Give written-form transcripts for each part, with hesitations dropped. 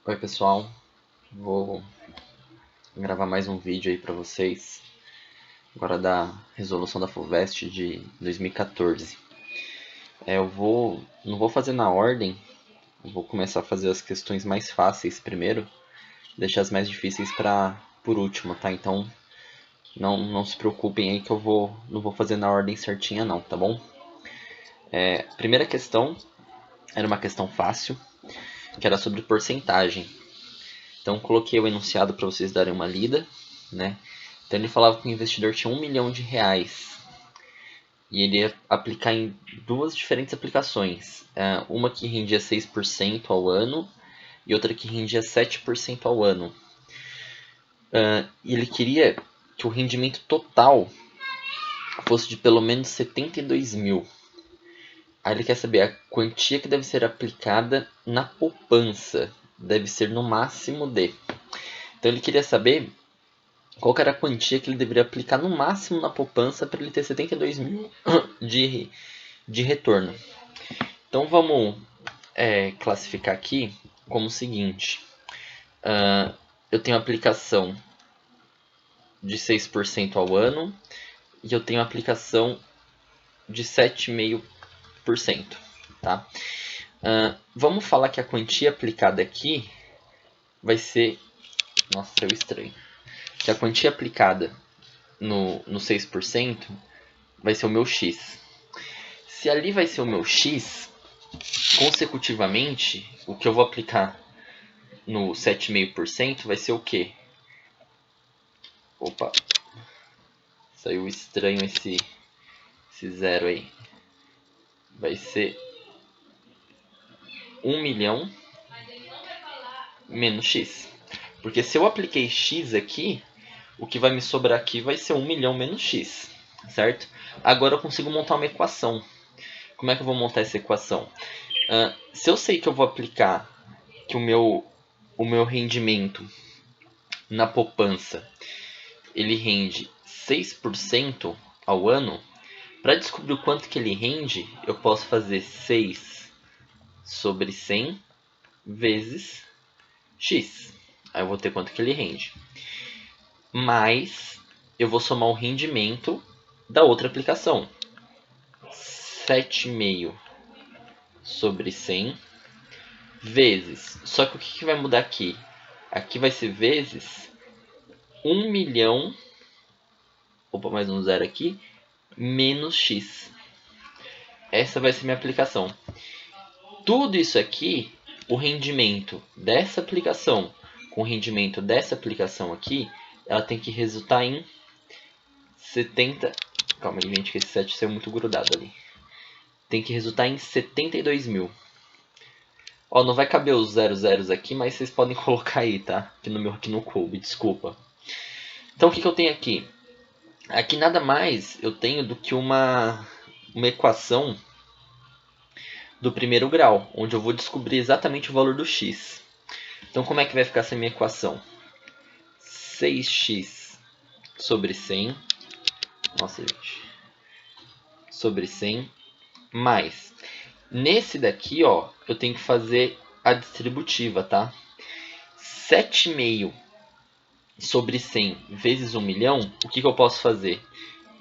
Oi pessoal, vou gravar mais um vídeo aí para vocês, agora da resolução da FUVEST de 2014. Não vou fazer na ordem, vou começar a fazer as questões mais fáceis primeiro, deixar as mais difíceis para por último, tá? Então não se preocupem aí que não vou fazer na ordem certinha não, tá bom? A primeira questão era uma questão fácil, que era sobre porcentagem. Então coloquei o enunciado para vocês darem uma lida, né? Então ele falava que o investidor tinha R$1 milhão e ele ia aplicar em duas diferentes aplicações. Uma que rendia 6% ao ano e outra que rendia 7% ao ano. E ele queria que o rendimento total fosse de pelo menos 72 mil. Aí ele quer saber a quantia que deve ser aplicada na poupança. Deve ser no máximo de. Então ele queria saber qual que era a quantia que ele deveria aplicar no máximo na poupança para ele ter 72 mil de retorno. Então vamos classificar aqui como o seguinte. Eu tenho aplicação de 6% ao ano e eu tenho aplicação de 7,5%. Tá? Vamos falar que a quantia aplicada aqui vai ser... Nossa, saiu estranho. Que a quantia aplicada no 6% vai ser o meu X. Se ali vai ser o meu X, consecutivamente, o que eu vou aplicar no 7,5% vai ser o quê? Opa, saiu estranho esse zero aí. Vai ser 1 milhão menos X. Porque se eu apliquei X aqui, o que vai me sobrar aqui vai ser 1 milhão menos X, certo? Agora eu consigo montar uma equação. Como é que eu vou montar essa equação? Se eu sei que eu vou aplicar que o meu rendimento na poupança ele rende 6% ao ano, para descobrir o quanto que ele rende, eu posso fazer 6 sobre 100 vezes x. Aí eu vou ter quanto que ele rende. Mas eu vou somar o rendimento da outra aplicação. 7,5 sobre 100 vezes. Só que o que vai mudar aqui? Aqui vai ser vezes 1 milhão, opa, mais um zero aqui, menos x. Essa vai ser minha aplicação. Tudo isso aqui, o rendimento dessa aplicação com o rendimento dessa aplicação aqui, ela tem que resultar em 70... Calma aí, gente, que esse 7 saiu muito grudado ali. Tem que resultar em 72 mil. Ó, não vai caber os 00 aqui, mas vocês podem colocar aí, tá? Que no meu aqui não coube, desculpa. Então o que eu tenho aqui? Aqui nada mais eu tenho do que uma equação do primeiro grau, onde eu vou descobrir exatamente o valor do x. Então como é que vai ficar essa minha equação? 6x sobre 100, nossa gente, sobre 100, mais, nesse daqui, ó, eu tenho que fazer a distributiva, tá? 7,5 sobre 100 vezes 1 milhão, o que eu posso fazer?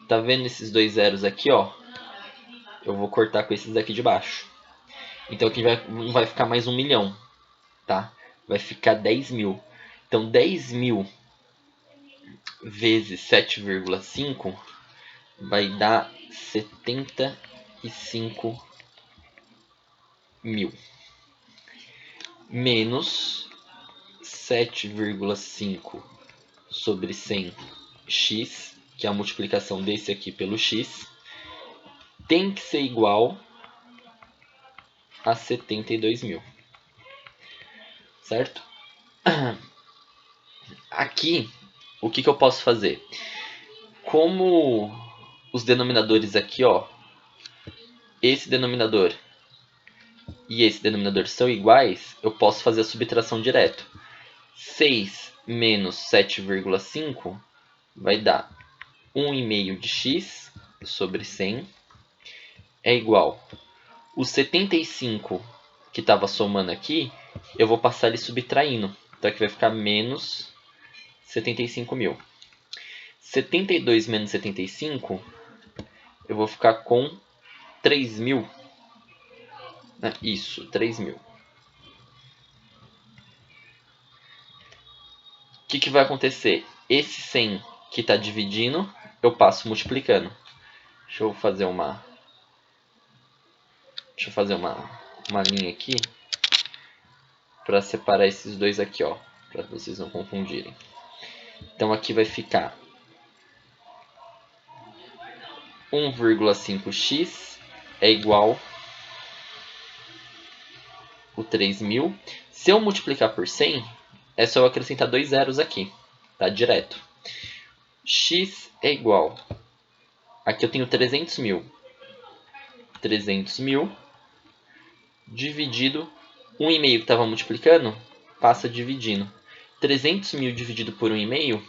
Tá vendo esses dois zeros aqui, ó? Eu vou cortar com esses daqui de baixo. Então aqui não vai ficar mais 1 milhão, tá? Vai ficar 10 mil. Então 10 mil vezes 7,5 vai dar 75 mil. Menos 7,5 sobre 100x, que é a multiplicação desse aqui pelo x, tem que ser igual a 72 mil. Certo? Aqui, o que eu posso fazer? Como os denominadores aqui, ó, esse denominador e esse denominador são iguais, eu posso fazer a subtração direto. 6 menos 7,5 vai dar 1,5 de x sobre 100 é igual. O 75 que estava somando aqui eu vou passar ele subtraindo. Então aqui vai ficar menos 75 mil. 72 menos 75, eu vou ficar com 3 mil. Isso, 3 mil. O que vai acontecer? Esse 100 que está dividindo, eu passo multiplicando. Deixa eu fazer uma linha aqui para separar esses dois aqui, ó, para vocês não confundirem. Então aqui vai ficar 1,5x é igual o 3.000. Se eu multiplicar por 100, é só eu acrescentar 2 zeros aqui, tá? Direto. X é igual. Aqui eu tenho 300 mil. 300 mil dividido 1,5 que estava multiplicando, passa dividindo. 300 mil dividido por 1,5,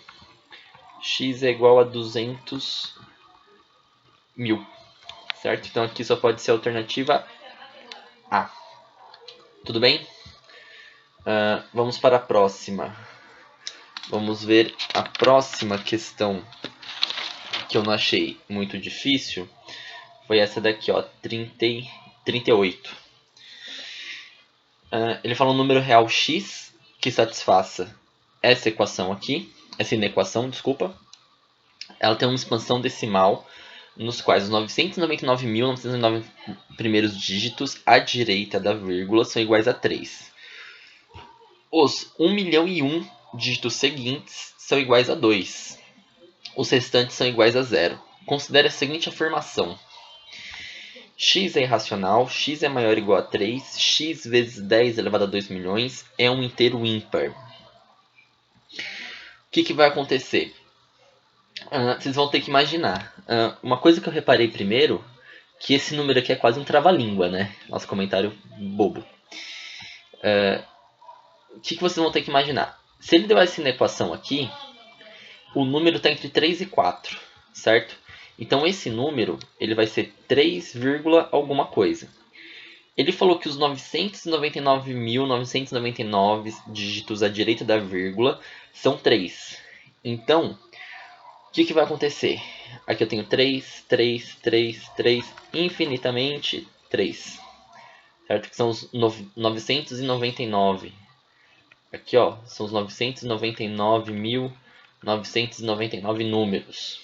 x é igual a 200 mil. Certo? Então aqui só pode ser a alternativa A. Tudo bem? Vamos para a próxima. Vamos ver a próxima questão que eu não achei muito difícil. Foi essa daqui, ó, 38. Ele fala um número real x que satisfaça essa equação aqui. Essa inequação, desculpa. Ela tem uma expansão decimal nos quais os 999.909 primeiros dígitos à direita da vírgula são iguais a 3. Os 1.000.001 dígitos seguintes são iguais a 2. Os restantes são iguais a 0. Considere a seguinte afirmação. X é irracional, x é maior ou igual a 3, x vezes 10 elevado a 2 milhões é um inteiro ímpar. O que vai acontecer? Vocês vão ter que imaginar. Uma coisa que eu reparei primeiro, que esse número aqui é quase um trava-língua, né? Nosso comentário bobo. O que vocês vão ter que imaginar? Se ele deu essa equação aqui, o número está entre 3 e 4, certo? Então esse número ele vai ser 3, alguma coisa. Ele falou que os 999.999 dígitos à direita da vírgula são 3. Então, o que vai acontecer? Aqui eu tenho 3, 3, 3, 3, infinitamente 3. Certo? Que são os 999. Aqui, ó, são os 999.999 números.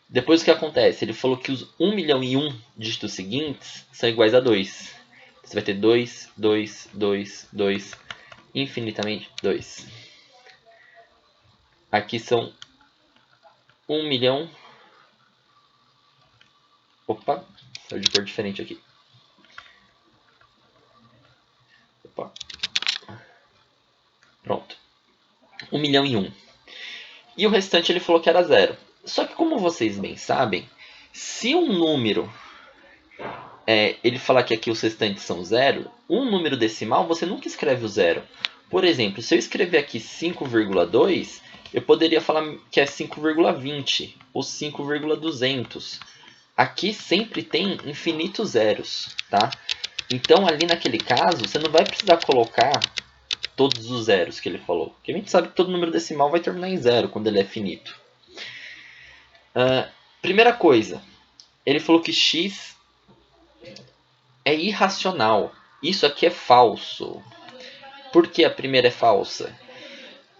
Depois o que acontece? Ele falou que os 1.000.001 dígitos seguintes são iguais a 2. Você vai ter 2, 2, 2, 2, infinitamente 2. Aqui são 1 milhão... Opa, saiu de cor diferente aqui. Opa. Pronto. 1.000.001. E o restante ele falou que era 0. Só que como vocês bem sabem, se um número, ele falar que aqui os restantes são 0, um número decimal você nunca escreve o 0. Por exemplo, se eu escrever aqui 5,2, eu poderia falar que é 5,20 ou 5,200. Aqui sempre tem infinitos zeros, tá? Então ali naquele caso, você não vai precisar colocar todos os zeros que ele falou. Porque a gente sabe que todo número decimal vai terminar em 0 quando ele é finito. Primeira coisa, ele falou que x é irracional. Isso aqui é falso. Por que a primeira é falsa?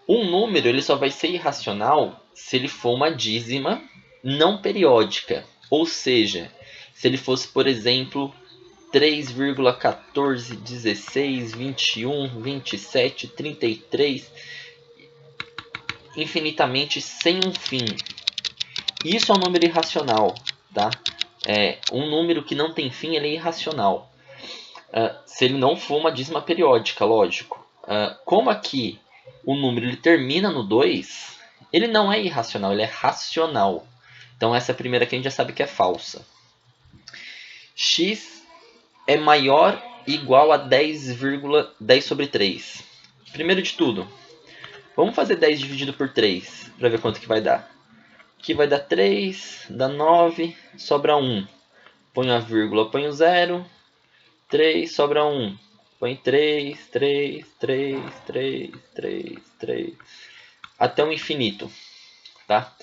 Um número ele só vai ser irracional se ele for uma dízima não periódica. Ou seja, se ele fosse, por exemplo, 3,14, 16, 21, 27, 33, infinitamente sem um fim. Isso é um número irracional, tá? Um número que não tem fim, ele é irracional. Se ele não for uma dízima periódica, lógico. Como aqui o número ele termina no 2, ele não é irracional, ele é racional. Então essa é a primeira que a gente já sabe que é falsa. X é maior ou igual a 10 sobre 3. Primeiro de tudo, vamos fazer 10 dividido por 3 para ver quanto que vai dar. Aqui vai dar 3, dá 9, sobra 1. Põe a vírgula, põe o 0. 3, sobra 1. Põe 3, 3, 3, 3, 3, 3, até o infinito, tá?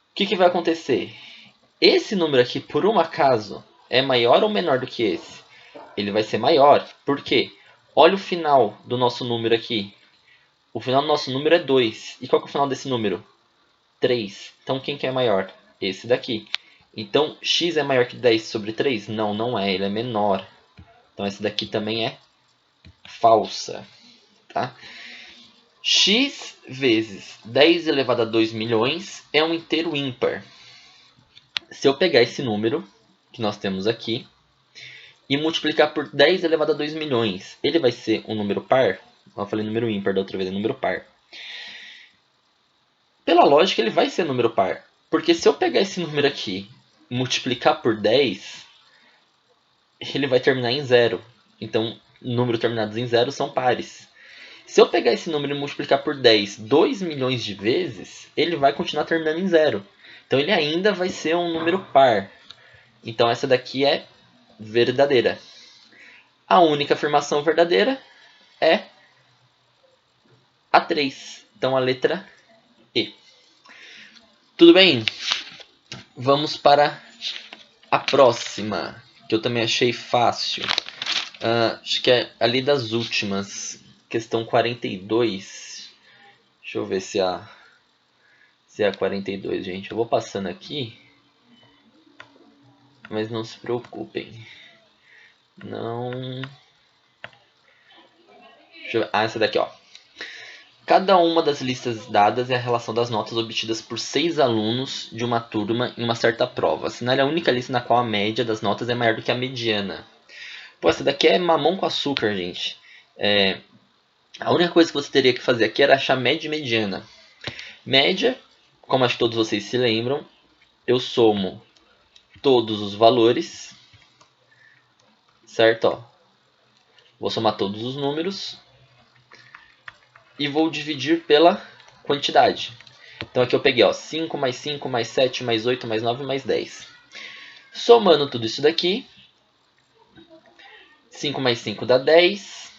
O que vai acontecer? Esse número aqui, por um acaso, é maior ou menor do que esse? Ele vai ser maior. Por quê? Olha o final do nosso número aqui. O final do nosso número é 2. E qual que é o final desse número? 3. Então quem que é maior? Esse daqui. Então x é maior que 10 sobre 3? Não, não é. Ele é menor. Então essa daqui também é falsa. Tá? X vezes 10 elevado a 2 milhões é um inteiro ímpar. Se eu pegar esse número que nós temos aqui e multiplicar por 10 elevado a 2 milhões, ele vai ser um número par? Eu falei número ímpar da outra vez, é número par. Pela lógica, ele vai ser número par. Porque se eu pegar esse número aqui e multiplicar por 10, ele vai terminar em zero. Então, números terminados em zero são pares. Se eu pegar esse número e multiplicar por 10 2 milhões de vezes, ele vai continuar terminando em zero. Então ele ainda vai ser um número par. Então essa daqui é verdadeira. A única afirmação verdadeira é a 3. Então a letra E. Tudo bem? Vamos para a próxima, que eu também achei fácil. Acho que é ali das últimas. Questão 42. Deixa eu ver se é a 42, gente. Eu vou passando aqui. Mas não se preocupem. Não. Essa daqui, ó. Cada uma das listas dadas é a relação das notas obtidas por 6 alunos de uma turma em uma certa prova. Assinale a única lista na qual a média das notas é maior do que a mediana. Pô, essa daqui é mamão com açúcar, gente. A única coisa que você teria que fazer aqui era achar média e mediana. Média, como acho que todos vocês se lembram, eu somo todos os valores, certo? Ó, vou somar todos os números e vou dividir pela quantidade. Então aqui eu peguei, ó, 5 mais 5 mais 7 mais 8 mais 9 mais 10. Somando tudo isso daqui, 5 mais 5 dá 10,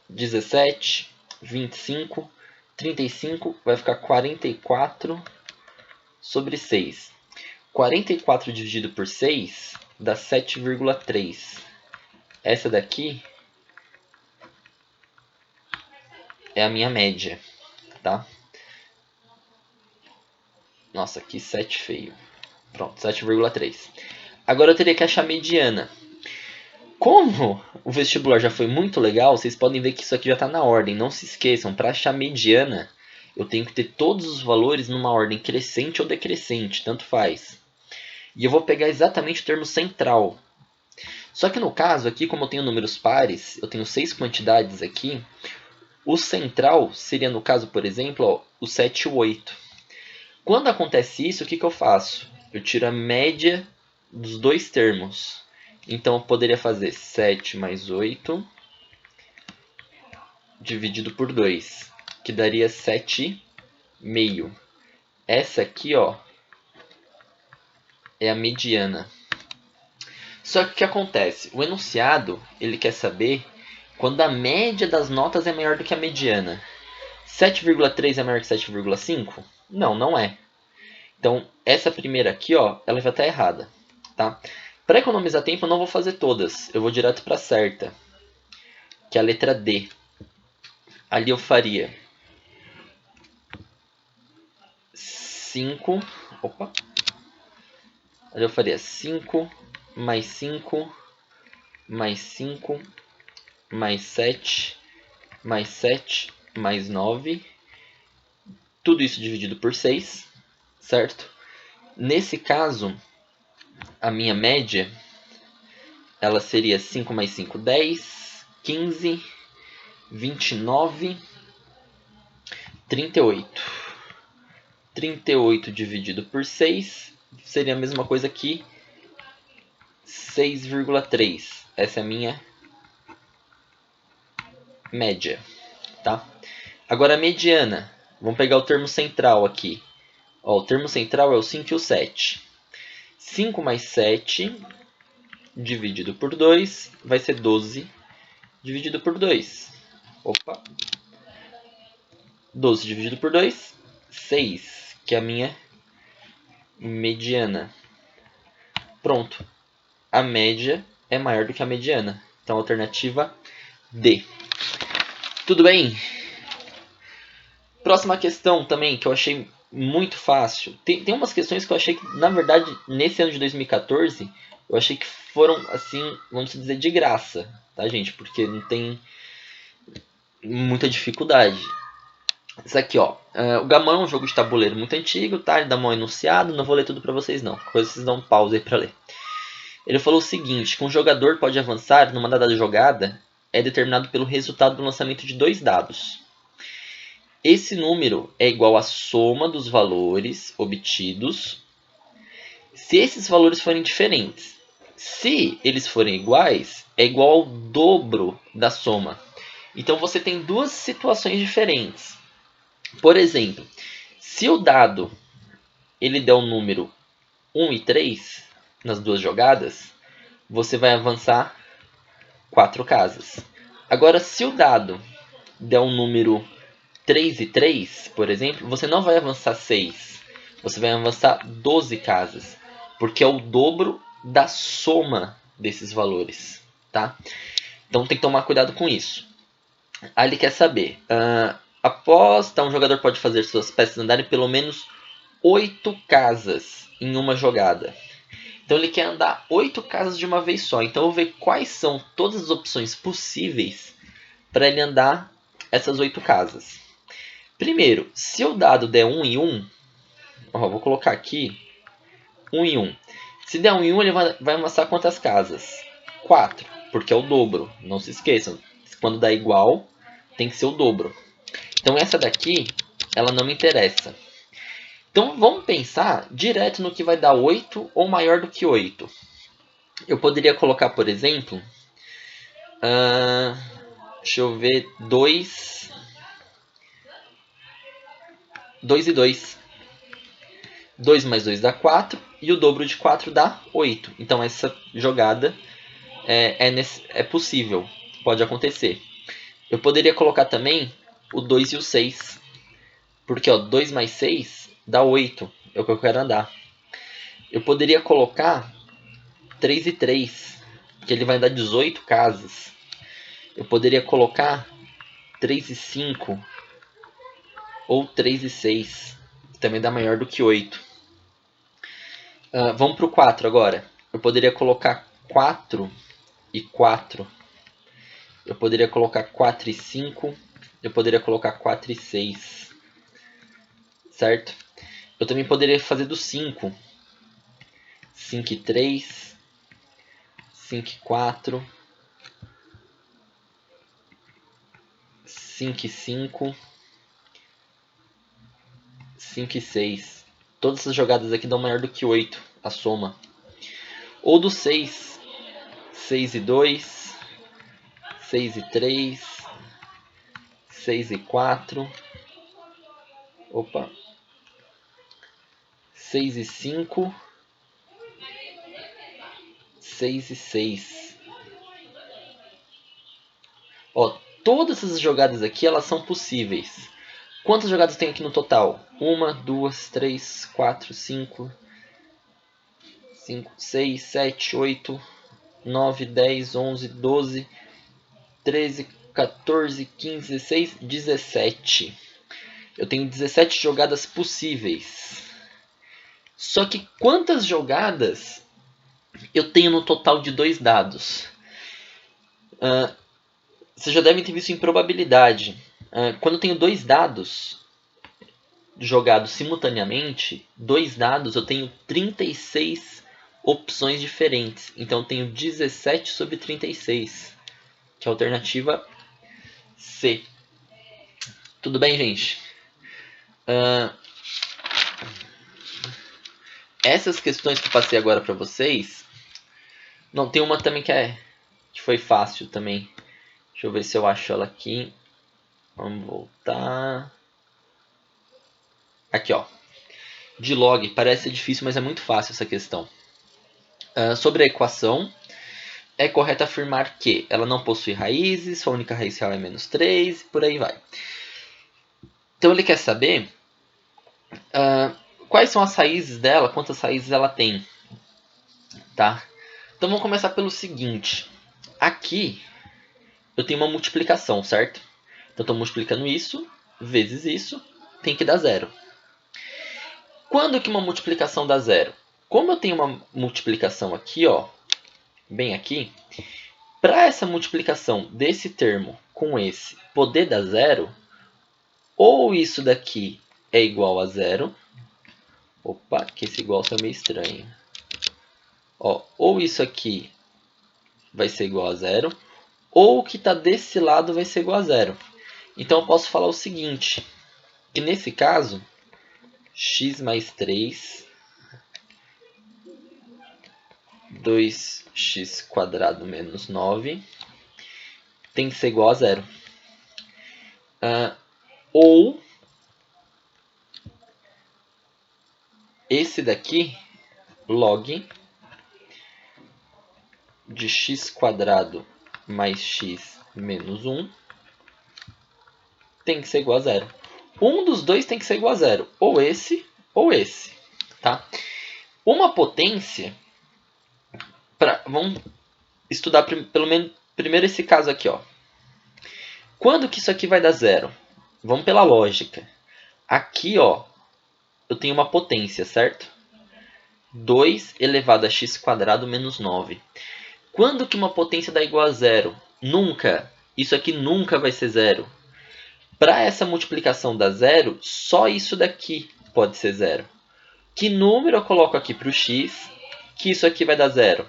17, 25, 35, vai ficar 44 sobre 6. 44 dividido por 6 dá 7,3. Essa daqui é a minha média, tá? Nossa, que 7 feio. Pronto, 7,3. Agora eu teria que achar a mediana. Como o vestibular já foi muito legal, vocês podem ver que isso aqui já está na ordem. Não se esqueçam, para achar a mediana, eu tenho que ter todos os valores numa ordem crescente ou decrescente, tanto faz. E eu vou pegar exatamente o termo central. Só que no caso aqui, como eu tenho números pares, eu tenho 6 quantidades aqui, o central seria, no caso, por exemplo, ó, o 7 e o 8. Quando acontece isso, o que eu faço? Eu tiro a média dos dois termos. Então eu poderia fazer 7 mais 8 dividido por 2, que daria 7,5. Essa aqui, ó, é a mediana. Só que o que acontece? O enunciado, ele quer saber quando a média das notas é maior do que a mediana. 7,3 é maior que 7,5? Não, não é. Então, essa primeira aqui, ó, ela vai estar errada, tá? Para economizar tempo, eu não vou fazer todas. Eu vou direto para a certa, que é a letra D. Ali eu faria 5... Opa! Ali eu faria 5 mais 5 mais 5 mais 7 mais 7 mais 9. Tudo isso dividido por 6, certo? Nesse caso, a minha média, ela seria 5 mais 5, 10, 15, 29, 38. 38 dividido por 6 seria a mesma coisa que 6,3. Essa é a minha média, tá? Agora a mediana. Vamos pegar o termo central aqui. Ó, o termo central é o 5 e o 7. 5 mais 7 dividido por 2 vai ser 12 dividido por 2. Opa. 12 dividido por 2, 6, que é a minha mediana. Pronto. A média é maior do que a mediana. Então, alternativa D. Tudo bem? Próxima questão também, que eu achei muito fácil. Tem umas questões que eu achei que, na verdade, nesse ano de 2014, eu achei que foram, assim, vamos dizer, de graça, tá, gente? Porque não tem muita dificuldade. Isso aqui, ó. O Gamão é um jogo de tabuleiro muito antigo, tá? Ele dá um enunciado, não vou ler tudo pra vocês, não. Coisa vocês dão um pause aí pra ler. Ele falou o seguinte, que um jogador pode avançar numa dada jogada é determinado pelo resultado do lançamento de 2 dados. Esse número é igual à soma dos valores obtidos se esses valores forem diferentes. Se eles forem iguais, é igual ao dobro da soma. Então você tem duas situações diferentes. Por exemplo, se o dado ele der o número 1 e 3 nas duas jogadas, você vai avançar 4 casas. Agora, se o dado der um número 3 e 3, por exemplo, você não vai avançar 6. Você vai avançar 12 casas. Porque é o dobro da soma desses valores. Tá? Então tem que tomar cuidado com isso. Aí ele quer saber. Após um jogador pode fazer suas peças andarem pelo menos 8 casas em uma jogada. Então ele quer andar 8 casas de uma vez só. Então eu vou ver quais são todas as opções possíveis para ele andar essas 8 casas. Primeiro, se o dado der 1 e 1, vou colocar aqui 1 e 1. Se der 1 e 1, ele vai avançar quantas casas? 4, porque é o dobro. Não se esqueçam, quando dá igual, tem que ser o dobro. Então essa daqui, ela não me interessa. Então vamos pensar direto no que vai dar 8 ou maior do que 8. Eu poderia colocar, por exemplo, deixa eu ver, 2 e 2. 2 mais 2 dá 4 e o dobro de 4 dá 8. Então essa jogada é possível, pode acontecer. Eu poderia colocar também o 2 e o 6. Porque 2 mais 6 dá 8. É o que eu quero andar. Eu poderia colocar 3 e 3. Que ele vai dar 18 casas. Eu poderia colocar 3 e 5. Ou 3 e 6. Que também dá maior do que 8. Vamos para o 4 agora. Eu poderia colocar 4 e 4. Eu poderia colocar 4 e 5. Eu poderia colocar 4 e 6. Certo? Eu também poderia fazer do 5. 5 e 3. 5 e 4. 5 e 5. 5 e 6. Todas essas jogadas aqui dão maior do que 8, a soma. Ou do 6. 6 e 2. 6 e 3. 6 e 4. Opa. 6 e 5. 6 e 6. Todas essas jogadas aqui, elas são possíveis. Quantas jogadas tem aqui no total? 1, 2, 3, 4, 5, 6, 7, 8, 9, 10, 11, 12, 13, 14, 15, 16, 17. Eu tenho 17 jogadas possíveis. Só que quantas jogadas eu tenho no total de 2 dados? Vocês já devem ter visto em probabilidade. Quando eu tenho 2 dados jogados simultaneamente, 2 dados eu tenho 36 opções diferentes. Então eu tenho 17 sobre 36, que é a alternativa C. Tudo bem, gente? Essas questões que eu passei agora para vocês... Não, tem uma também que foi fácil também. Deixa eu ver se eu acho ela aqui. Vamos voltar. Aqui, ó. De log, parece difícil, mas é muito fácil essa questão. Sobre a equação, é correto afirmar que ela não possui raízes, sua única raiz real é menos 3, e por aí vai. Então ele quer saber quais são as raízes dela, quantas raízes ela tem. Tá? Então vamos começar pelo seguinte. Aqui eu tenho uma multiplicação, certo? Então estou multiplicando isso vezes isso, tem que dar zero. Quando que uma multiplicação dá zero? Como eu tenho uma multiplicação aqui, ó, bem aqui, para essa multiplicação desse termo com esse poder dar zero, ou isso daqui é igual a zero. Opa, que esse igual é meio estranho. Ó, ou isso aqui vai ser igual a zero, ou o que está desse lado vai ser igual a zero. Então eu posso falar o seguinte, que nesse caso, x mais 3, 2x² menos 9, tem que ser igual a zero. Ou esse daqui, log de x² mais x menos 1, tem que ser igual a zero. Um dos dois tem que ser igual a zero. Ou esse, ou esse. Tá? Uma potência... vamos estudar pelo menos primeiro esse caso aqui. Ó. Quando que isso aqui vai dar zero? Vamos pela lógica. Aqui, ó, eu tenho uma potência, certo? 2 elevado a x² menos 9. Quando que uma potência dá igual a zero? Nunca. Isso aqui nunca vai ser zero. Para essa multiplicação dar zero, só isso daqui pode ser zero. Que número eu coloco aqui para o x, que isso aqui vai dar zero?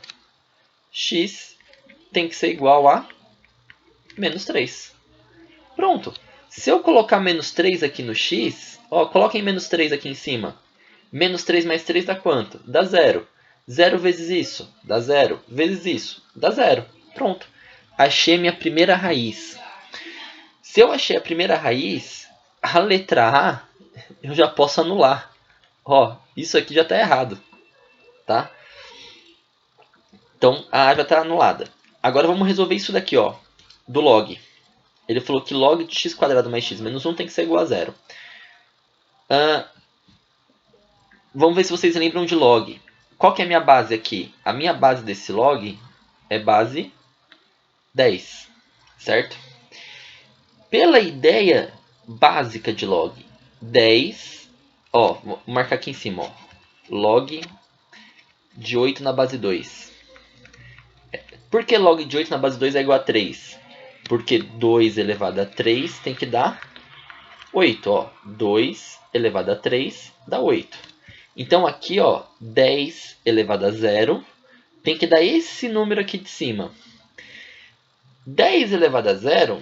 X tem que ser igual a menos 3. Pronto. Se eu colocar menos 3 aqui no x, ó, coloquem menos 3 aqui em cima. Menos 3 mais 3 dá quanto? Dá zero. 0 vezes isso dá zero. Vezes isso dá zero. Pronto. Achei minha primeira raiz. Se eu achei a primeira raiz, a letra A eu já posso anular. Ó, isso aqui já está errado. Tá? Então a A já está anulada. Agora vamos resolver isso daqui, ó, do log. Ele falou que log de x² mais x menos 1 tem que ser igual a zero. Vamos ver se vocês lembram de log. Qual que é a minha base aqui? A minha base desse log é base 10, certo? Pela ideia básica de log, 10, ó, vou marcar aqui em cima, ó, log de 8 na base 2. Por que log de 8 na base 2 é igual a 3? Porque 2 elevado a 3 tem que dar 8, ó. 2 elevado a 3 dá 8. Então aqui, ó, 10 elevado a 0 tem que dar esse número aqui de cima. 10 elevado a 0,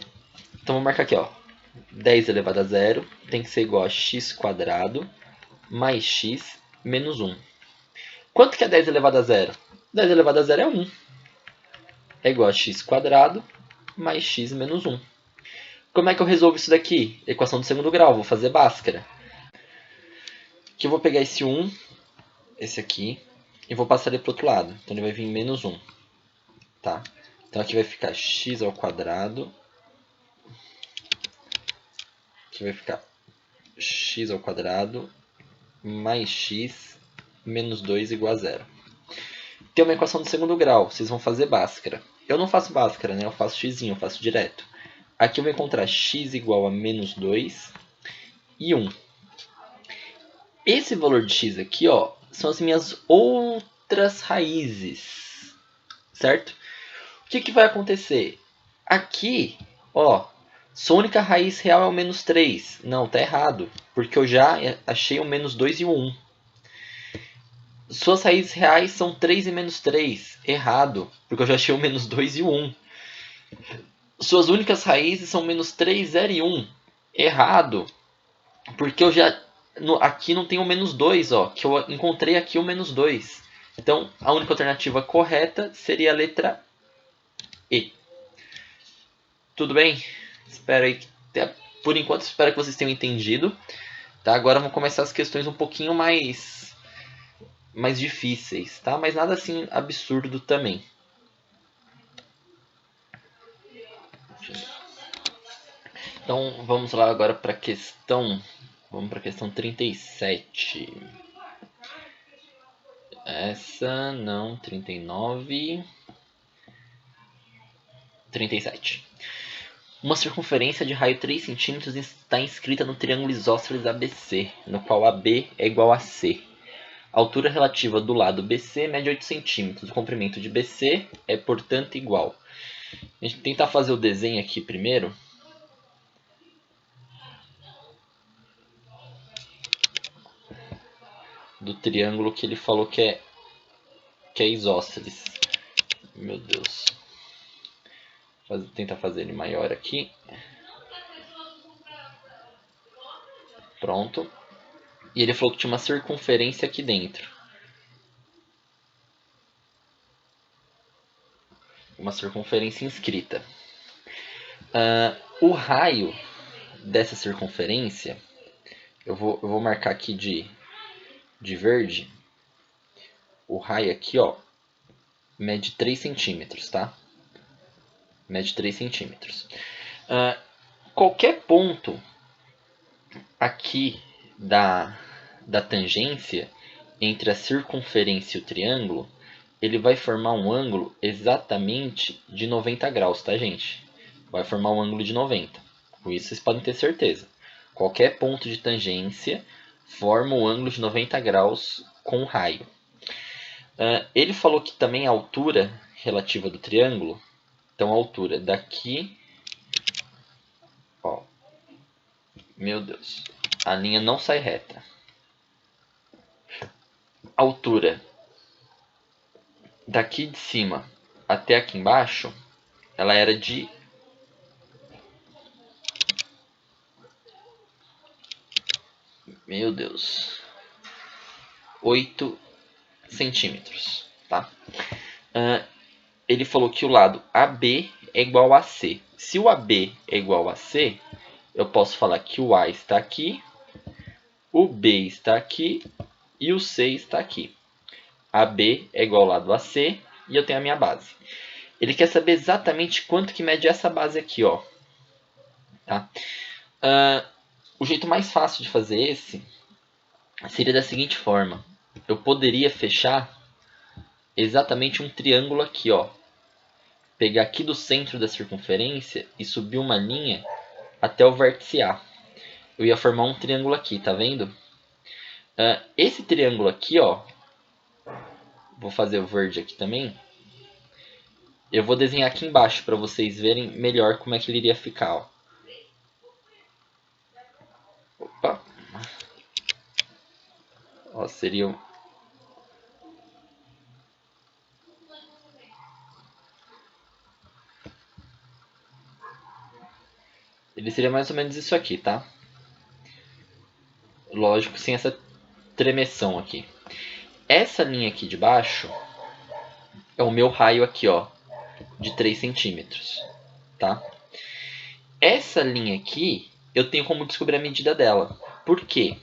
então vou marcar aqui, ó. 10 elevado a 0 tem que ser igual a x² mais x menos 1. Quanto que é 10 elevado a 0? 10 elevado a 0 é 1. É igual a x² mais x menos 1. Como é que eu resolvo isso daqui? Equação do segundo grau, vou fazer Bhaskara. Aqui eu vou pegar esse 1, esse aqui, e vou passar ele para o outro lado. Então ele vai vir menos 1. Tá? Então aqui vai ficar x² aqui vai ficar x² mais x menos 2 igual a 0. Tem uma equação do segundo grau, vocês vão fazer Bhaskara. Eu não faço Bhaskara, né? Eu faço x, eu faço direto. Aqui eu vou encontrar x igual a menos 2 e 1. Esse valor de x aqui, ó, são as minhas outras raízes, certo? O que vai acontecer? Aqui, ó, sua única raiz real é o menos 3. Não, tá errado, porque eu já achei o menos 2 e o 1. Suas raízes reais são 3 e menos 3. Errado, porque eu já achei o menos 2 e o 1. Suas únicas raízes são menos 3, 0 e 1. Errado, porque eu já... aqui não tem o menos 2, ó, que eu encontrei aqui o menos 2. Então, a única alternativa correta seria a letra E. Tudo bem? Espero aí que... Por enquanto, espero que vocês tenham entendido. Tá? Agora vamos começar as questões um pouquinho mais difíceis, tá? Mas nada assim absurdo também. Então vamos lá agora para a questão. Vamos para a questão 37. Essa não, 39. 37. Uma circunferência de raio 3 cm está inscrita no triângulo isósceles ABC, no qual AB é igual a C. A altura relativa do lado BC mede 8 cm. O comprimento de BC é, portanto, igual. A gente tentar fazer o desenho aqui primeiro. Do triângulo que ele falou que é isósceles. Meu Deus. Tentar fazer ele maior aqui. Pronto. E ele falou que tinha uma circunferência aqui dentro. Uma circunferência inscrita. O raio dessa circunferência, eu vou marcar aqui de verde. O raio aqui, ó, mede 3 centímetros, tá? Mede 3 centímetros. Qualquer ponto aqui da tangência entre a circunferência e o triângulo, ele vai formar um ângulo exatamente de 90 graus, tá, gente? Vai formar um ângulo de 90. Com isso vocês podem ter certeza. Qualquer ponto de tangência forma um ângulo de 90 graus com o raio. Ele falou que também a altura relativa do triângulo, então a altura daqui, ó, meu Deus, a linha não sai reta. A altura daqui de cima até aqui embaixo, ela era de 8 centímetros, tá? Ele falou que o lado AB é igual a C. Se o AB é igual a C, eu posso falar que o A está aqui, o B está aqui e o C está aqui. AB é igual ao lado AC e eu tenho a minha base. Ele quer saber exatamente quanto que mede essa base aqui, ó. Tá? O jeito mais fácil de fazer esse seria da seguinte forma. Eu poderia fechar exatamente um triângulo aqui, ó. Pegar aqui do centro da circunferência e subir uma linha até o vértice A. Eu ia formar um triângulo aqui, tá vendo? Esse triângulo aqui, ó. Vou fazer o verde aqui também. Eu vou desenhar aqui embaixo para vocês verem melhor como é que ele iria ficar, ó. Opa! Ó, seria ele seria mais ou menos isso aqui, tá? Lógico, sem essa tremeção aqui. Essa linha aqui de baixo é o meu raio aqui, ó, de 3 centímetros, tá? Essa linha aqui, eu tenho como descobrir a medida dela. Por quê?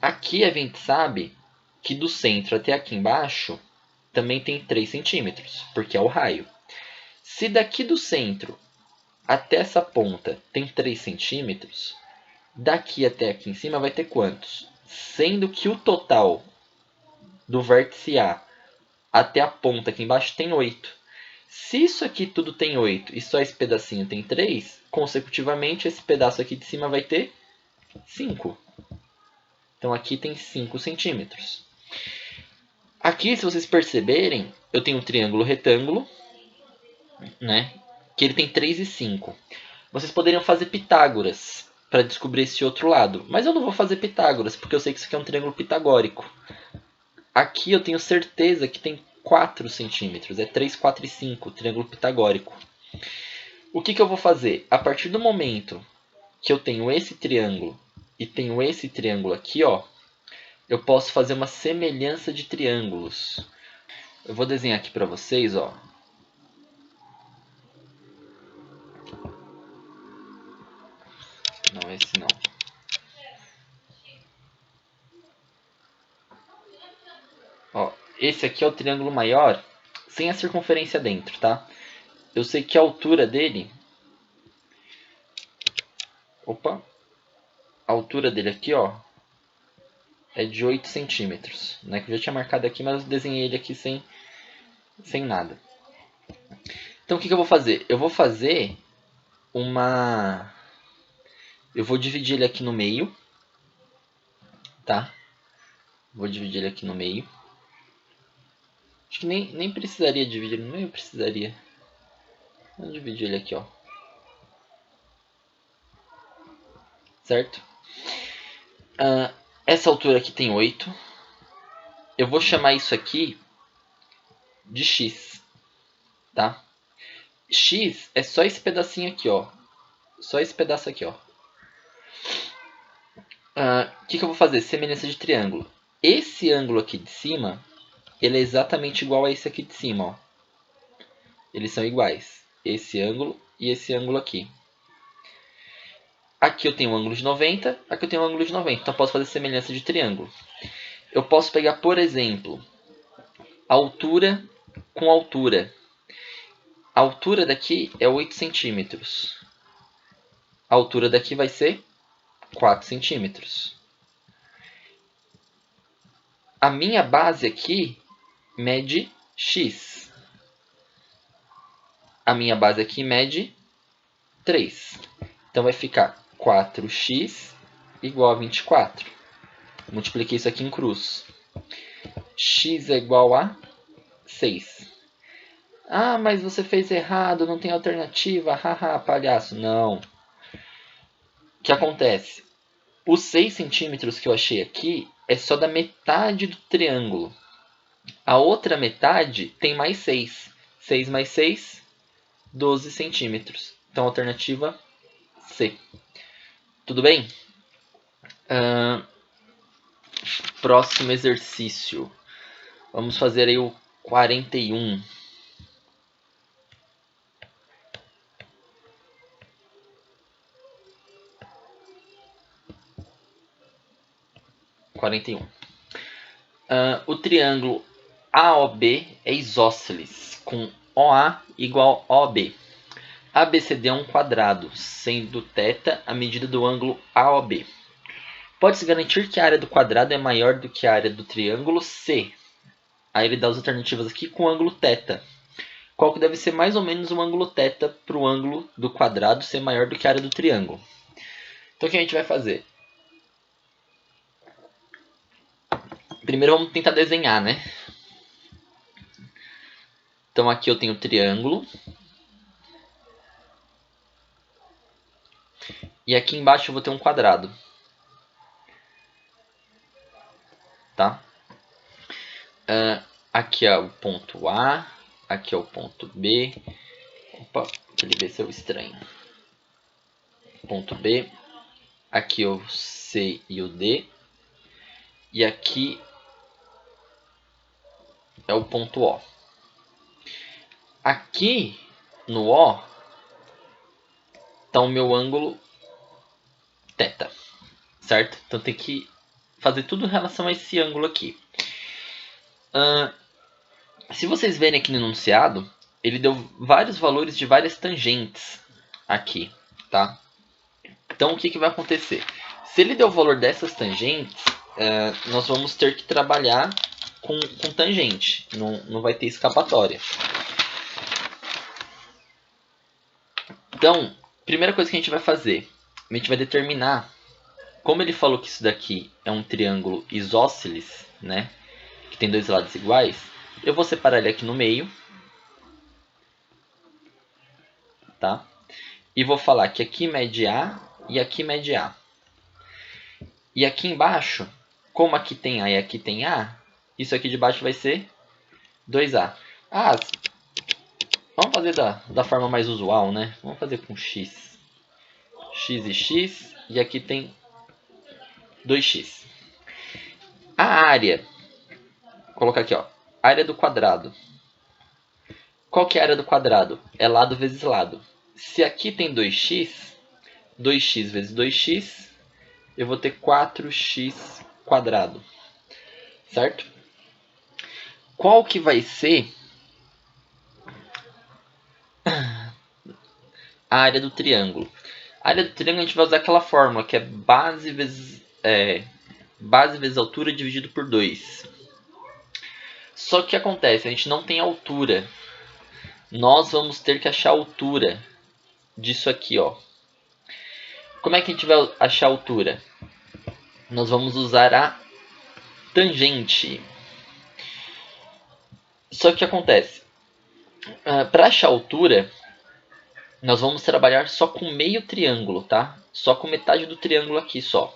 Aqui a gente sabe que do centro até aqui embaixo também tem 3 centímetros, porque é o raio. Se daqui do centro até essa ponta tem 3 centímetros, daqui até aqui em cima vai ter quantos? Sendo que o total do vértice A até a ponta aqui embaixo tem 8. Se isso aqui tudo tem 8 e só esse pedacinho tem 3, consecutivamente esse pedaço aqui de cima vai ter 5. Então aqui tem 5 centímetros. Aqui, se vocês perceberem, eu tenho um triângulo retângulo, né? Que ele tem 3 e 5. Vocês poderiam fazer Pitágoras para descobrir esse outro lado. Mas eu não vou fazer Pitágoras, porque eu sei que isso aqui é um triângulo pitagórico. Aqui eu tenho certeza que tem 4 centímetros. É 3, 4 e 5, triângulo pitagórico. O que eu vou fazer? A partir do momento que eu tenho esse triângulo e tenho esse triângulo aqui, ó, eu posso fazer uma semelhança de triângulos. Eu vou desenhar aqui para vocês, ó. Não, esse não. Ó, esse aqui é o triângulo maior sem a circunferência dentro, tá? Eu sei que a altura dele Opa! A altura dele aqui, ó, é de 8 centímetros. Né? Que eu já tinha marcado aqui, mas eu desenhei ele aqui sem nada. Então, o que eu vou fazer? Eu vou fazer uma... Eu vou dividir ele aqui no meio. Tá? Vou dividir ele aqui no meio. Acho que nem precisaria dividir no meio, precisaria. Vou dividir ele aqui, ó. Certo? Essa altura aqui tem 8. Eu vou chamar isso aqui de x. Tá? X é só esse pedacinho aqui, ó. Só esse pedaço aqui, ó. O que eu vou fazer? Semelhança de triângulo. Esse ângulo aqui de cima, ele é exatamente igual a esse aqui de cima, ó. Eles são iguais. Esse ângulo e esse ângulo aqui. Aqui eu tenho um ângulo de 90, aqui eu tenho um ângulo de 90. Então eu posso fazer semelhança de triângulo. Eu posso pegar, por exemplo, altura com altura. A altura daqui é 8 centímetros. A altura daqui vai ser 4 centímetros. A minha base aqui mede x. A minha base aqui mede 3. Então vai ficar 4x igual a 24. Multipliquei isso aqui em cruz. X é igual a 6. Ah, mas você fez errado, não tem alternativa. Haha, palhaço. Não. O que acontece? Os 6 centímetros que eu achei aqui é só da metade do triângulo. A outra metade tem mais 6. 6 mais 6, 12 centímetros. Então, alternativa C. Tudo bem? Próximo exercício. Vamos fazer aí o 41. O triângulo AOB é isósceles, com OA igual a OB. ABCD é um quadrado, sendo θ a medida do ângulo AOB. Pode-se garantir que a área do quadrado é maior do que a área do triângulo C. Aí ele dá as alternativas aqui com o ângulo θ. Qual que deve ser mais ou menos o ângulo θ para o ângulo do quadrado ser maior do que a área do triângulo. Então o que a gente vai fazer? Primeiro vamos tentar desenhar, né? Então aqui eu tenho o triângulo. E aqui embaixo eu vou ter um quadrado. Tá? Aqui é o ponto A. Aqui é o ponto B. Opa, deixa ele ver se eu estranho. Ponto B. Aqui o C e o D. E aqui é o ponto O. Aqui no O está o meu ângulo θ. Certo? Então tem que fazer tudo em relação a esse ângulo aqui. Se vocês verem aqui no enunciado, ele deu vários valores de várias tangentes aqui, tá? Então o que vai acontecer? Se ele deu o valor dessas tangentes, nós vamos ter que trabalhar com tangente, não vai ter escapatória. Então, primeira coisa que a gente vai fazer, a gente vai determinar, como ele falou que isso daqui é um triângulo isósceles, né, que tem dois lados iguais, eu vou separar ele aqui no meio, tá? E vou falar que aqui mede A e aqui mede A. E aqui embaixo, como aqui tem A e aqui tem A, isso aqui de baixo vai ser 2A. Vamos fazer da forma mais usual, né? Vamos fazer com x. X e x, e aqui tem 2x. A área, vou colocar aqui, ó, área do quadrado. Qual que é a área do quadrado? É lado vezes lado. Se aqui tem 2x, 2x vezes 2x, eu vou ter 4x quadrado. Certo? Qual que vai ser a área do triângulo? A área do triângulo a gente vai usar aquela fórmula que é base vezes altura dividido por 2. Só que o que acontece? A gente não tem altura. Nós vamos ter que achar a altura disso aqui, ó. Como é que a gente vai achar a altura? Nós vamos usar a tangente. Só que o que acontece? Para achar a altura, nós vamos trabalhar só com meio triângulo, tá? Só com metade do triângulo aqui só.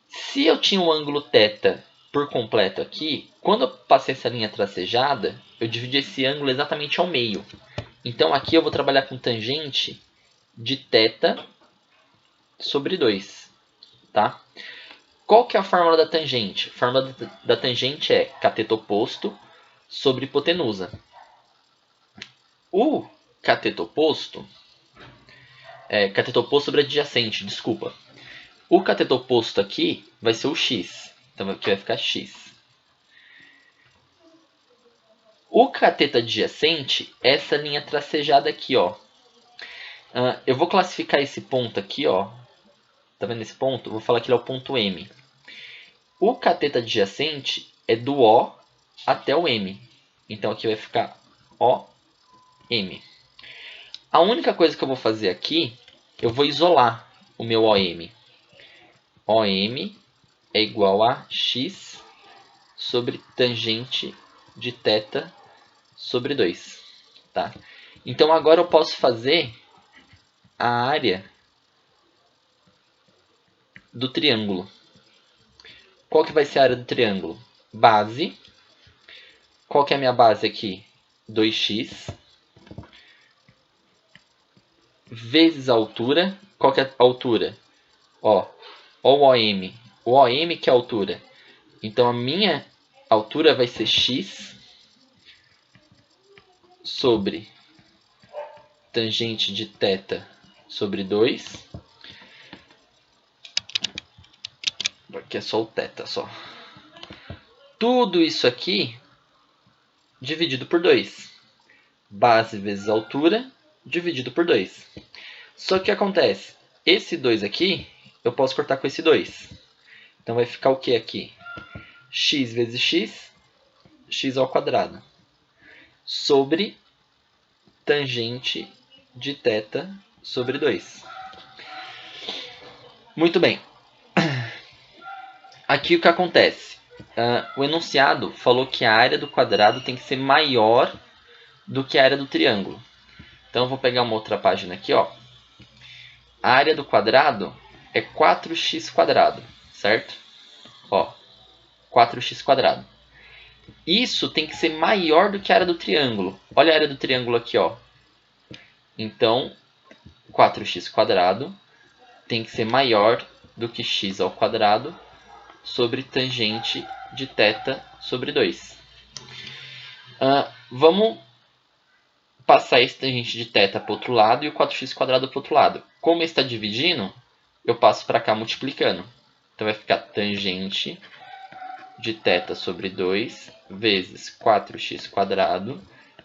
Se eu tinha um ângulo θ por completo aqui, quando eu passei essa linha tracejada, eu dividi esse ângulo exatamente ao meio. Então aqui eu vou trabalhar com tangente de θ sobre 2, tá? Qual que é a fórmula da tangente? A fórmula da tangente é cateto oposto sobre hipotenusa. O cateto oposto sobre adjacente, desculpa. O cateto oposto aqui vai ser o x, então aqui vai ficar x. O cateto adjacente é essa linha tracejada aqui, ó. Eu vou classificar esse ponto aqui, ó. Tá vendo esse ponto? Vou falar que ele é o ponto M. O cateto adjacente é do O até o M. Então aqui vai ficar OM. A única coisa que eu vou fazer aqui, eu vou isolar o meu OM. OM é igual a x sobre tangente de θ sobre 2. Tá? Então agora eu posso fazer a área do triângulo. Qual que vai ser a área do triângulo? Base. Qual que é a minha base aqui? 2x. Vezes a altura. Qual que é a altura? Ó o OM. O OM que é a altura. Então a minha altura vai ser x sobre tangente de θ sobre 2. Aqui é só o θ, só. Tudo isso aqui dividido por 2. Base vezes altura dividido por 2. Só que o que acontece? Esse 2 aqui, eu posso cortar com esse 2. Então vai ficar o que aqui? X vezes x, x ao quadrado. Sobre tangente de θ sobre 2. Muito bem. Aqui o que acontece? O enunciado falou que a área do quadrado tem que ser maior do que a área do triângulo. Então eu vou pegar uma outra página aqui, ó. A área do quadrado é 4x², certo? Ó, 4x². Isso tem que ser maior do que a área do triângulo. Olha a área do triângulo aqui, ó. Então, 4x² tem que ser maior do que x ao quadrado sobre tangente de θ sobre 2. Vamos passar esse tangente de θ para o outro lado e o 4x² para o outro lado. Como está dividindo, eu passo para cá multiplicando. Então vai ficar tangente de θ sobre 2 vezes 4x²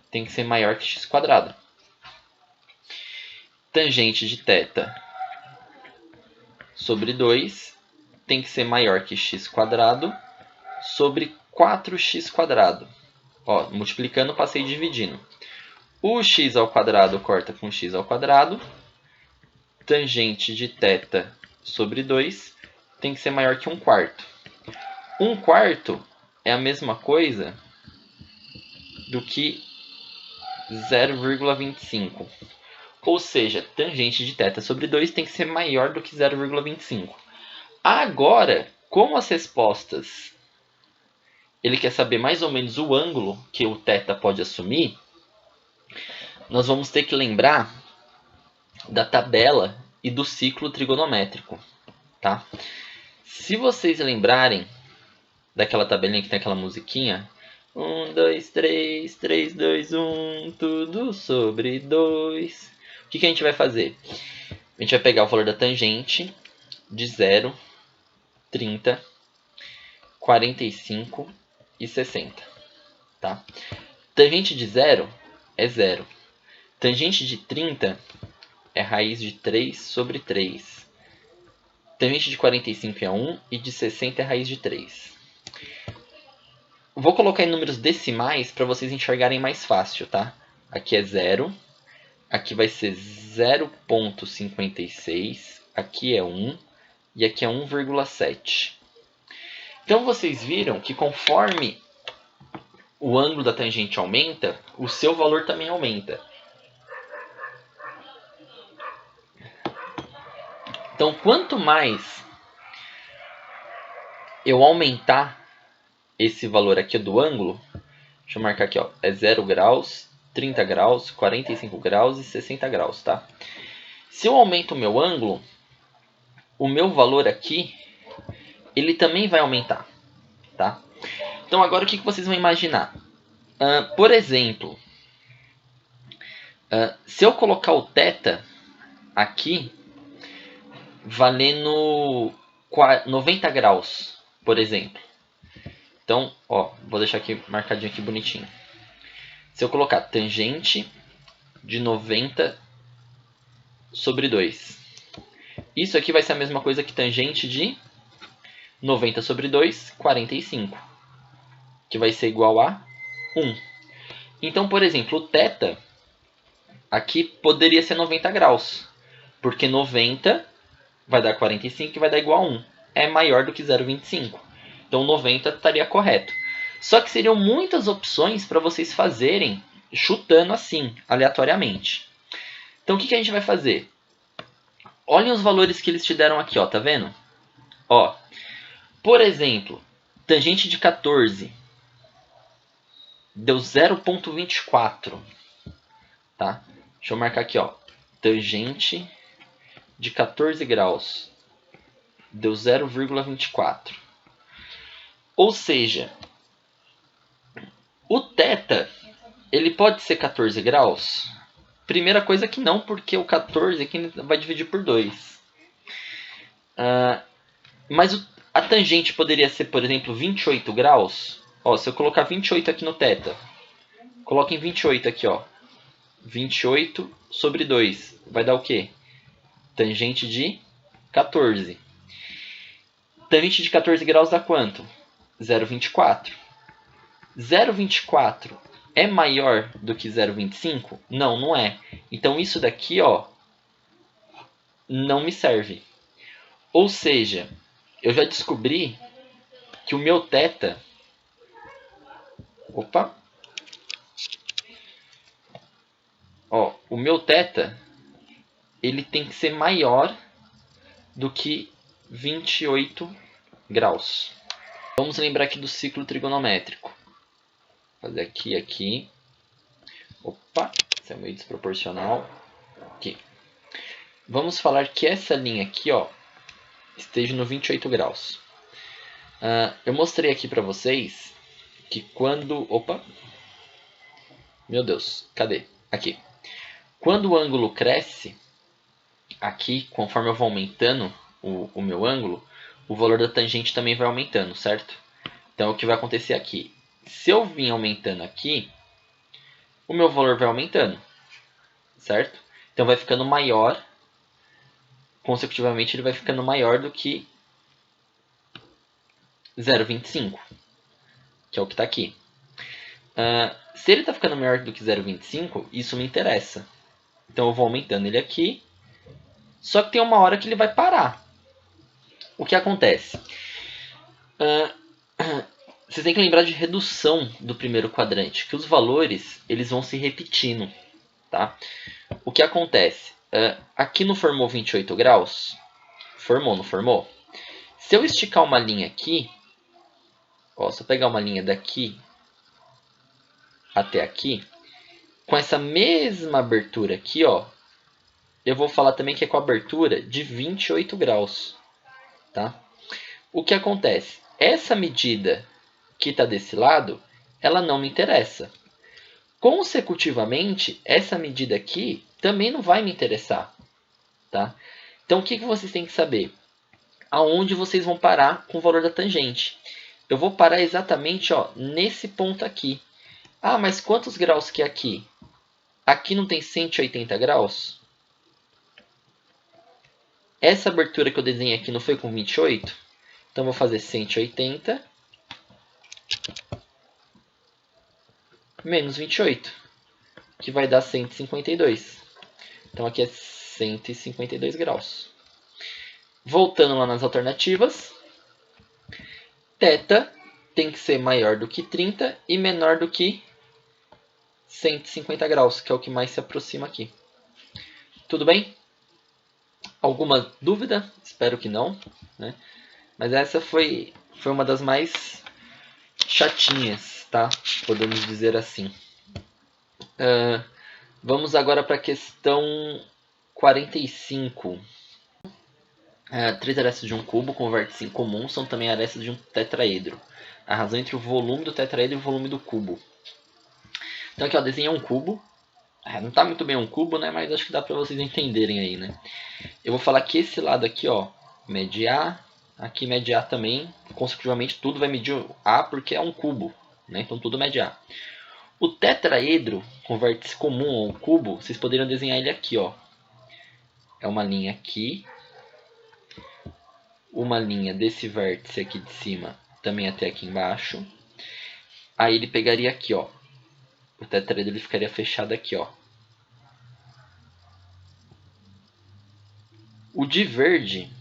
tem que ser maior que x². Tangente de θ sobre 2 tem que ser maior que x² sobre 4x². Ó, multiplicando, passei dividindo. O x ao quadrado corta com x ao quadrado. Tangente de θ sobre 2 tem que ser maior que 1/4. 1/4 é a mesma coisa do que 0,25. Ou seja, tangente de θ sobre 2 tem que ser maior do que 0,25. Agora, como as respostas, ele quer saber mais ou menos o ângulo que o θ pode assumir, nós vamos ter que lembrar da tabela e do ciclo trigonométrico. Tá? Se vocês lembrarem daquela tabelinha que tem aquela musiquinha, 1, 2, 3, 3, 2, 1, tudo sobre 2. O que a gente vai fazer? A gente vai pegar o valor da tangente de 0, 30, 45 e 60. Tá? Tangente de 0 é 0. Tangente de 30 é raiz de 3 sobre 3. Tangente de 45 é 1 e de 60 é raiz de 3. Vou colocar em números decimais para vocês enxergarem mais fácil, tá? Aqui é 0, aqui vai ser 0,56, aqui é 1 e aqui é 1,7. Então vocês viram que conforme o ângulo da tangente aumenta, o seu valor também aumenta. Então quanto mais eu aumentar esse valor aqui do ângulo, deixa eu marcar aqui, ó, é 0 graus, 30 graus, 45 graus e 60 graus, tá? Se eu aumento o meu ângulo, o meu valor aqui, ele também vai aumentar, tá? Então agora o que vocês vão imaginar? Por exemplo, se eu colocar o θ aqui, valendo 90 graus, por exemplo. Então, ó, vou deixar aqui marcadinho aqui bonitinho. Se eu colocar tangente de 90 sobre 2. Isso aqui vai ser a mesma coisa que tangente de 90 sobre 2, 45. Que vai ser igual a 1. Então, por exemplo, o θ aqui poderia ser 90 graus. Porque 90 vai dar 45 e vai dar igual a 1. É maior do que 0,25. Então 90 estaria correto. Só que seriam muitas opções para vocês fazerem chutando assim, aleatoriamente. Então o que a gente vai fazer? Olhem os valores que eles te deram aqui, ó, tá vendo? Ó, por exemplo, tangente de 14 deu 0,24, tá? Deixa eu marcar aqui, ó, tangente de 14 graus deu 0,24. Ou seja, o θ, ele pode ser 14 graus? Primeira coisa que não, porque o 14 aqui vai dividir por 2. Mas a tangente poderia ser, por exemplo, 28 graus? Ó, se eu colocar 28 aqui no θ, coloquem 28 aqui, ó. 28 sobre 2, vai dar o quê? Tangente de 14. Tangente de 14 graus dá quanto? 0,24. 0,24 é maior do que 0,25? Não, não é. Então isso daqui, ó, não me serve. Ou seja, eu já descobri que o meu θ... Opa! Ó, o meu θ, ele tem que ser maior do que 28 graus. Vamos lembrar aqui do ciclo trigonométrico. Vou fazer aqui, aqui. Opa, isso é meio desproporcional. Aqui. Vamos falar que essa linha aqui, ó, esteja no 28 graus. Eu mostrei aqui para vocês que quando... Opa! Meu Deus, cadê? Aqui. Quando o ângulo cresce, aqui, conforme eu vou aumentando o meu ângulo, o valor da tangente também vai aumentando, certo? Então, o que vai acontecer aqui? Se eu vim aumentando aqui, o meu valor vai aumentando, certo? Então, vai ficando maior, consecutivamente, ele vai ficando maior do que 0,25, que é o que está aqui. Se ele está ficando maior do que 0,25, isso me interessa. Então, eu vou aumentando ele aqui, só que tem uma hora que ele vai parar. O que acontece? Vocês têm que lembrar de redução do primeiro quadrante, que os valores eles vão se repetindo, tá? O que acontece? Aqui não formou 28 graus? Formou, não formou? Se eu esticar uma linha aqui, ó, se eu pegar uma linha daqui até aqui, com essa mesma abertura aqui, ó, eu vou falar também que é com a abertura de 28 graus, tá? O que acontece? Essa medida que está desse lado, ela não me interessa. Consecutivamente, essa medida aqui também não vai me interessar, tá? Então, o que vocês têm que saber? Aonde vocês vão parar com o valor da tangente? Eu vou parar exatamente, ó, nesse ponto aqui. Ah, mas quantos graus que é aqui? Aqui não tem 180 graus? Essa abertura que eu desenhei aqui não foi com 28? Então, vou fazer 180 menos 28, que vai dar 152. Então, aqui é 152 graus. Voltando lá nas alternativas, θ tem que ser maior do que 30 e menor do que 150 graus, que é o que mais se aproxima aqui. Tudo bem? Alguma dúvida? Espero que não, né? Mas essa foi uma das mais chatinhas, tá? Podemos dizer assim. Vamos agora para a questão 45. 3 arestas de um cubo com vértice em comum são também arestas de um tetraedro. A razão entre o volume do tetraedro e o volume do cubo. Então aqui, ó, desenhei um cubo. Não está muito bem um cubo, né? Mas acho que dá para vocês entenderem aí, né? Eu vou falar que esse lado aqui, ó, mede A. Aqui mede A também. Consecutivamente tudo vai medir A porque é um cubo, né? Então tudo mede A. O tetraedro com vértice comum ou cubo, vocês poderiam desenhar ele aqui, ó. É uma linha aqui. Uma linha desse vértice aqui de cima também até aqui embaixo. Aí ele pegaria aqui, ó. O tetraedro ele ficaria fechado aqui, ó. O de verde,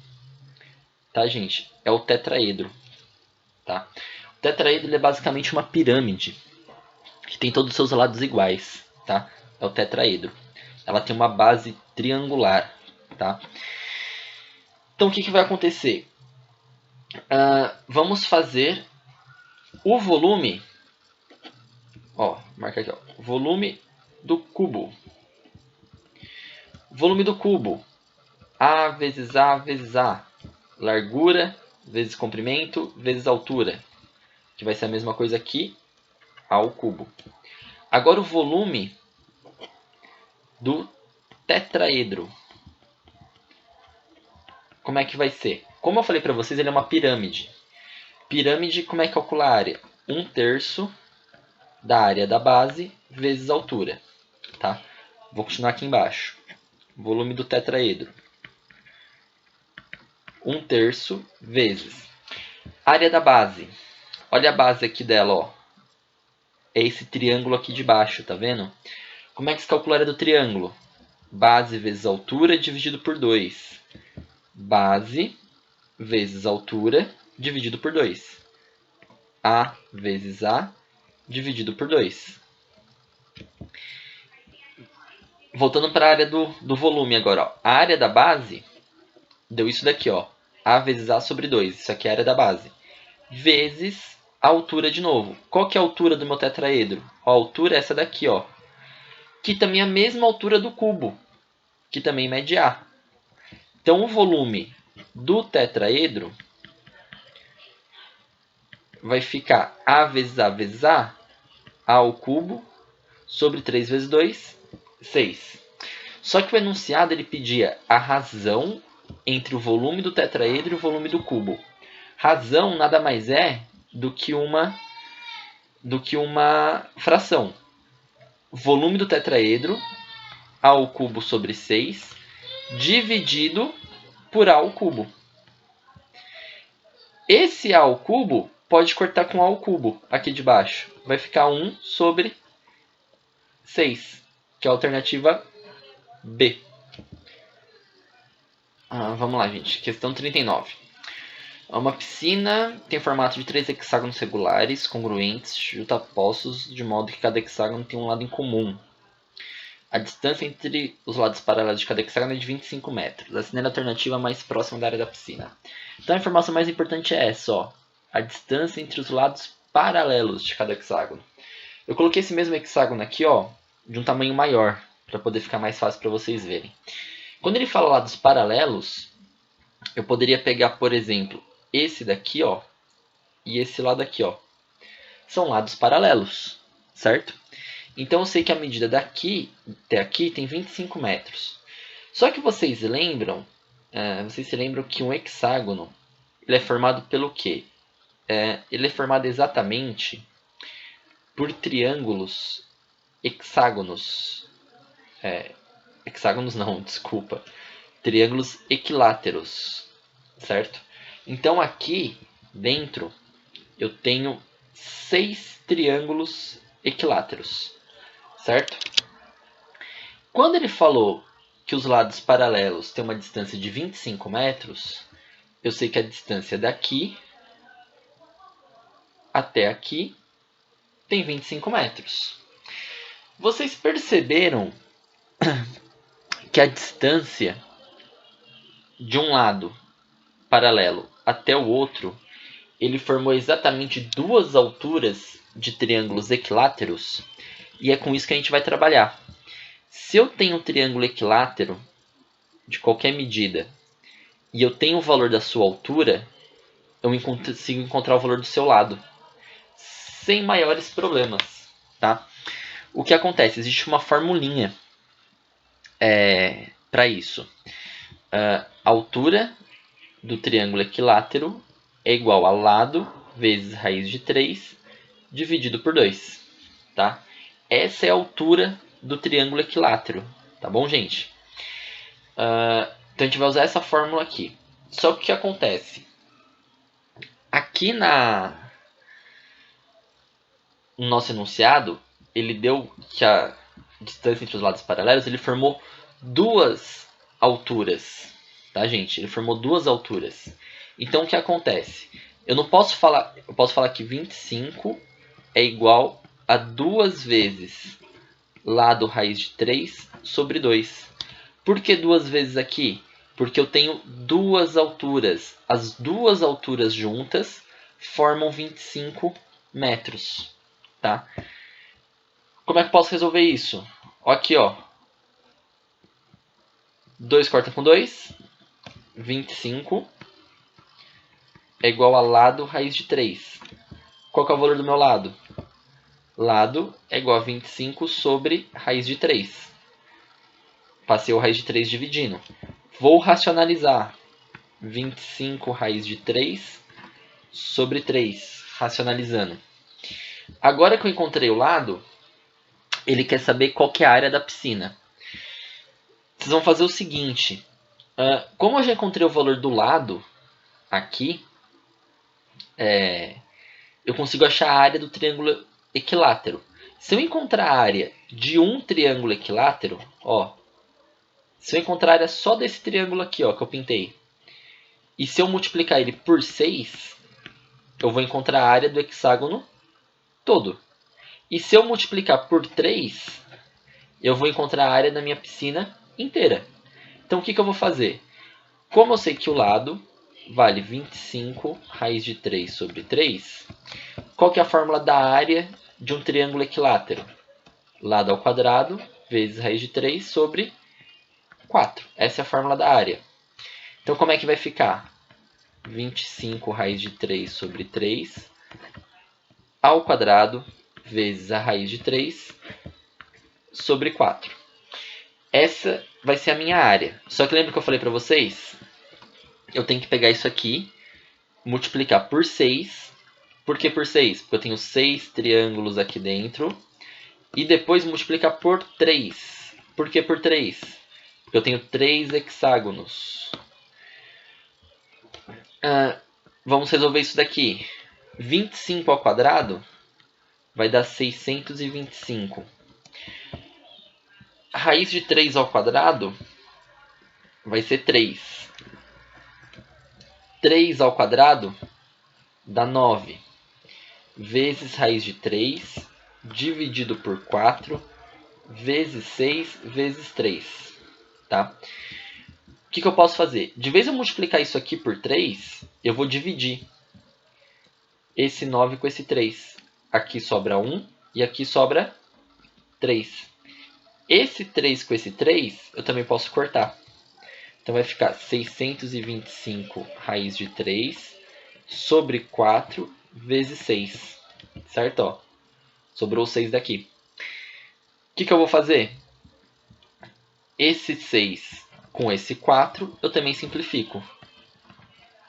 tá, gente? É o tetraedro, tá? O tetraedro é basicamente uma pirâmide que tem todos os seus lados iguais, tá? É o tetraedro. Ela tem uma base triangular, tá? Então, o que vai acontecer? Vamos fazer o volume, ó, marca aqui, ó, volume do cubo. Volume do cubo, A vezes A vezes A. Largura vezes comprimento vezes altura, que vai ser a mesma coisa aqui, A ao cubo. Agora o volume do tetraedro. Como é que vai ser? Como eu falei para vocês, ele é uma pirâmide. Pirâmide, como é que calcula a área? 1/3 da área da base vezes a altura. Tá? Vou continuar aqui embaixo. Volume do tetraedro. 1/3 vezes área da base. Olha a base aqui dela, ó. É esse triângulo aqui de baixo, tá vendo? Como é que se calcula a área do triângulo? Base vezes altura dividido por 2. Base vezes altura dividido por 2. A vezes A dividido por 2. Voltando para a área do volume agora. Ó. A área da base deu isso daqui, ó. A vezes A sobre 2. Isso aqui é a área da base. Vezes a altura de novo. Qual que é a altura do meu tetraedro? A altura é essa daqui, ó. Que também é a mesma altura do cubo. Que também mede A. Então, o volume do tetraedro vai ficar A vezes A vezes A ao cubo sobre 3 vezes 2, 6. Só que o enunciado ele pedia a razão entre o volume do tetraedro e o volume do cubo. Razão nada mais é do que uma fração. Volume do tetraedro A ao cubo sobre 6 dividido por A ao cubo. Esse A ao cubo pode cortar com A ao cubo aqui de baixo. Vai ficar 1 sobre 6, que é a alternativa B. Vamos lá, gente. Questão 39. Uma piscina tem formato de 3 hexágonos regulares, congruentes, justapostos, de modo que cada hexágono tem um lado em comum. A distância entre os lados paralelos de cada hexágono é de 25 metros. Assinale a alternativa mais próxima da área da piscina. Então a informação mais importante é essa, ó. A distância entre os lados paralelos de cada hexágono. Eu coloquei esse mesmo hexágono aqui, ó, de um tamanho maior, para poder ficar mais fácil para vocês verem. Quando ele fala lados paralelos, eu poderia pegar, por exemplo, esse daqui, ó, e esse lado aqui, ó. São lados paralelos, certo? Então eu sei que a medida daqui até aqui tem 25 metros. Só que vocês se lembram que um hexágono ele é formado pelo quê? Ele é formado exatamente por triângulos hexágonos. Hexágonos não, desculpa. triângulos equiláteros, certo? Então aqui dentro eu tenho 6 triângulos equiláteros, certo? Quando ele falou que os lados paralelos têm uma distância de 25 metros, eu sei que a distância daqui até aqui tem 25 metros. Vocês perceberam que a distância de um lado paralelo até o outro, ele formou exatamente duas alturas de triângulos equiláteros, e é com isso que a gente vai trabalhar. Se eu tenho um triângulo equilátero de qualquer medida e eu tenho o valor da sua altura, eu consigo encontrar o valor do seu lado sem maiores problemas, tá? O que acontece? Existe uma formulinha para isso. A altura do triângulo equilátero é igual a lado vezes raiz de 3 dividido por 2. Tá? Essa é a altura do triângulo equilátero. Tá bom, gente? Então a gente vai usar essa fórmula aqui. Só que o que acontece? Aqui no nosso enunciado, ele deu que a distância entre os lados paralelos, ele formou duas alturas, tá, gente? Ele formou duas alturas. Então, o que acontece? Eu posso falar que 25 é igual a 2 vezes lado raiz de 3 sobre 2. Por que 2 vezes aqui? Porque eu tenho duas alturas. As duas alturas juntas formam 25 metros, tá? Como é que eu posso resolver isso? Aqui, ó. 2 corta com 2. 25 é igual a lado raiz de 3. Qual que é o valor do meu lado? Lado é igual a 25 sobre raiz de 3. Passei o raiz de 3 dividindo. Vou racionalizar. 25 raiz de 3 sobre 3. Racionalizando. Agora que eu encontrei o lado, ele quer saber qual que é a área da piscina. Vocês vão fazer o seguinte. Como eu já encontrei o valor do lado aqui, eu consigo achar a área do triângulo equilátero. Se eu encontrar a área de um triângulo equilátero, ó, se eu encontrar a área só desse triângulo aqui, ó, que eu pintei, e se eu multiplicar ele por 6, eu vou encontrar a área do hexágono todo. E se eu multiplicar por 3, eu vou encontrar a área da minha piscina inteira. Então o que eu vou fazer? Como eu sei que o lado vale 25 raiz de 3 sobre 3, qual que é a fórmula da área de um triângulo equilátero? Lado ao quadrado vezes raiz de 3 sobre 4. Essa é a fórmula da área. Então como é que vai ficar? 25 raiz de 3 sobre 3 ao quadrado vezes a raiz de 3 sobre 4. Essa vai ser a minha área. Só que lembra que eu falei para vocês? Eu tenho que pegar isso aqui, multiplicar por 6. Por que por 6? Porque eu tenho 6 triângulos aqui dentro. E depois multiplicar por 3. Por que por 3? Porque eu tenho 3 hexágonos. Vamos resolver isso daqui. 25 ao quadrado vai dar 625. A raiz de 3 ao quadrado vai ser 3. 3 ao quadrado dá 9. Vezes raiz de 3 dividido por 4 vezes 6 vezes 3. Tá? O que eu posso fazer? De vez eu multiplicar isso aqui por 3, eu vou dividir esse 9 com esse 3. Aqui sobra 1 e aqui sobra 3. Esse 3 com esse 3, eu também posso cortar. Então vai ficar 625 raiz de 3 sobre 4 vezes 6. Certo? Ó, sobrou 6 daqui. O que eu vou fazer? Esse 6 com esse 4, eu também simplifico.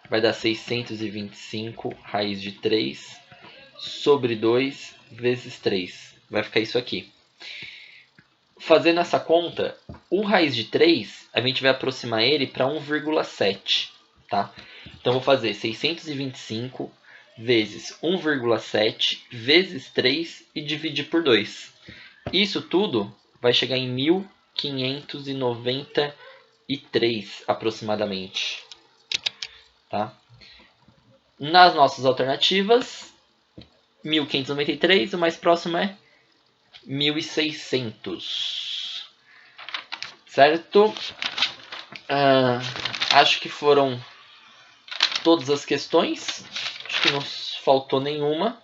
Vai dar 625 raiz de 3 sobre 2 vezes 3. Vai ficar isso aqui. fazendo essa conta, o raiz de 3, a gente vai aproximar ele para 1,7, tá? Então, vou fazer 625 vezes 1,7 vezes 3 e dividir por 2. Isso tudo vai chegar em 1593 aproximadamente, tá? Nas nossas alternativas, 1593, o mais próximo é 1600, certo? Acho que foram todas as questões. Acho que não faltou nenhuma.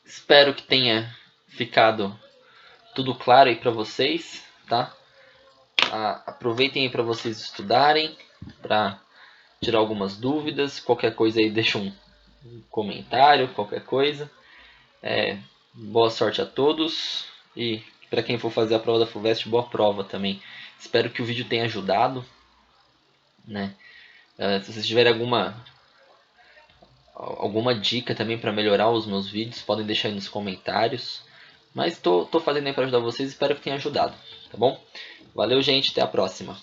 Espero que tenha ficado tudo claro aí para vocês, tá? Aproveitem aí para vocês estudarem, para tirar algumas dúvidas. Qualquer coisa aí deixa um comentário, qualquer coisa. Boa sorte a todos e para quem for fazer a prova da FUVEST, boa prova também. Espero que o vídeo tenha ajudado, né? Se vocês tiverem alguma dica também para melhorar os meus vídeos, podem deixar aí nos comentários. Mas tô fazendo aí para ajudar vocês, espero que tenha ajudado, tá bom? Valeu, gente, até a próxima.